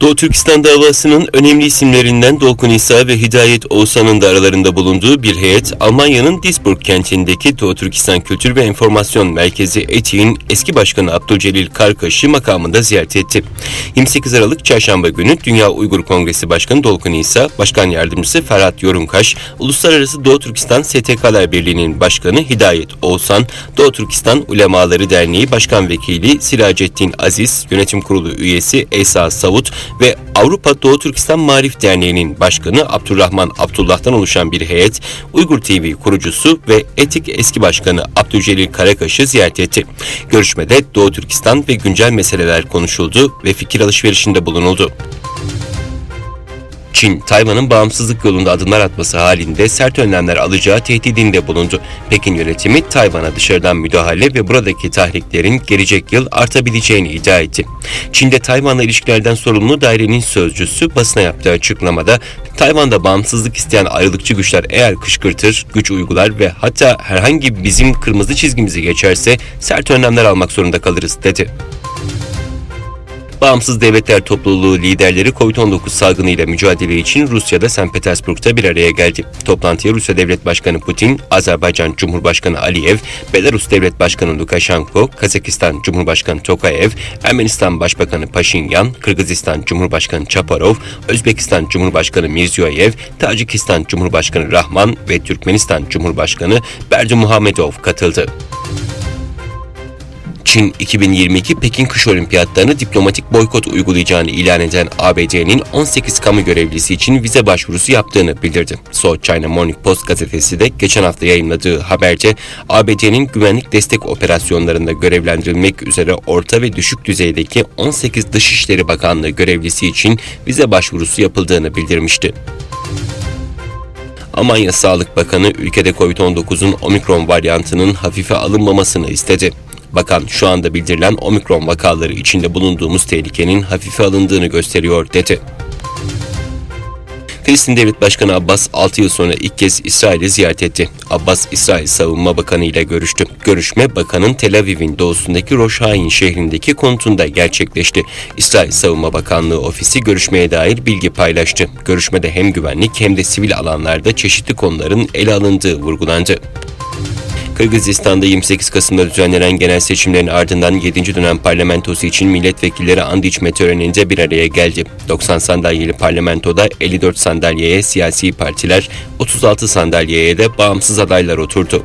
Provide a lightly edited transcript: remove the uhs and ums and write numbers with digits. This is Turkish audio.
Doğu Türkistan davasının önemli isimlerinden Dolkun İsa ve Hidayet Oğuzhan'ın da aralarında bulunduğu bir heyet, Almanya'nın Duisburg kentindeki Doğu Türkistan Kültür ve Enformasyon Merkezi ETİ'nin eski başkanı Abdülcelil Karkaş'ı makamında ziyaret etti. 28 Aralık Çarşamba günü Dünya Uygur Kongresi Başkanı Dolkun İsa, Başkan Yardımcısı Ferhat Yorunkaş, Uluslararası Doğu Türkistan STK'lar Birliği'nin Başkanı Hidayet Oğuzhan, Doğu Türkistan Ulemaları Derneği Başkan Vekili Siracettin Aziz, Yönetim Kurulu üyesi Esa Savut ve Avrupa Doğu Türkistan Marif Derneği'nin başkanı Abdurrahman Abdullah'tan oluşan bir heyet, Uygur TV kurucusu ve Etik eski başkanı Abdülcelil Karakaş'ı ziyaret etti. Görüşmede Doğu Türkistan ve güncel meseleler konuşuldu ve fikir alışverişinde bulunuldu. Çin, Tayvan'ın bağımsızlık yolunda adımlar atması halinde sert önlemler alacağı tehdidinde bulundu. Pekin yönetimi Tayvan'a dışarıdan müdahale ve buradaki tahriklerin gelecek yıl artabileceğini iddia etti. Çin'de Tayvan'la ilişkilerden sorumlu dairenin sözcüsü basına yaptığı açıklamada, Tayvan'da bağımsızlık isteyen ayrılıkçı güçler eğer kışkırtır, güç uygular ve hatta herhangi bizim kırmızı çizgimizi geçerse sert önlemler almak zorunda kalırız, dedi. Bağımsız Devletler Topluluğu liderleri COVID-19 salgını ile mücadele için Rusya'da St. Petersburg'da bir araya geldi. Toplantıya Rusya Devlet Başkanı Putin, Azerbaycan Cumhurbaşkanı Aliyev, Belarus Devlet Başkanı Lukashenko, Kazakistan Cumhurbaşkanı Tokayev, Ermenistan Başbakanı Paşinyan, Kırgızistan Cumhurbaşkanı Çaparov, Özbekistan Cumhurbaşkanı Mirziyoyev, Tacikistan Cumhurbaşkanı Rahman ve Türkmenistan Cumhurbaşkanı Berdimuhamedov katıldı. Çin, 2022 Pekin Kış Olimpiyatlarını diplomatik boykot uygulayacağını ilan eden ABD'nin 18 kamu görevlisi için vize başvurusu yaptığını bildirdi. South China Morning Post gazetesi de geçen hafta yayınladığı haberde ABD'nin güvenlik destek operasyonlarında görevlendirilmek üzere orta ve düşük düzeydeki 18 Dışişleri Bakanlığı görevlisi için vize başvurusu yapıldığını bildirmişti. Almanya Sağlık Bakanı ülkede COVID-19'un omikron varyantının hafife alınmamasını istedi. Bakan, şu anda bildirilen omikron vakaları içinde bulunduğumuz tehlikenin hafife alındığını gösteriyor, dedi. Filistin Devlet Başkanı Abbas 6 yıl sonra ilk kez İsrail'i ziyaret etti. Abbas, İsrail Savunma Bakanı ile görüştü. Görüşme, bakanın Tel Aviv'in doğusundaki Rosh Hain şehrindeki konutunda gerçekleşti. İsrail Savunma Bakanlığı ofisi görüşmeye dair bilgi paylaştı. Görüşmede hem güvenlik hem de sivil alanlarda çeşitli konuların ele alındığı vurgulandı. Kırgızistan'da 28 Kasım'da düzenlenen genel seçimlerin ardından 7. dönem parlamentosu için milletvekilleri and içme töreninde bir araya geldi. 90 sandalyeli parlamentoda 54 sandalyeye siyasi partiler, 36 sandalyeye de bağımsız adaylar oturdu.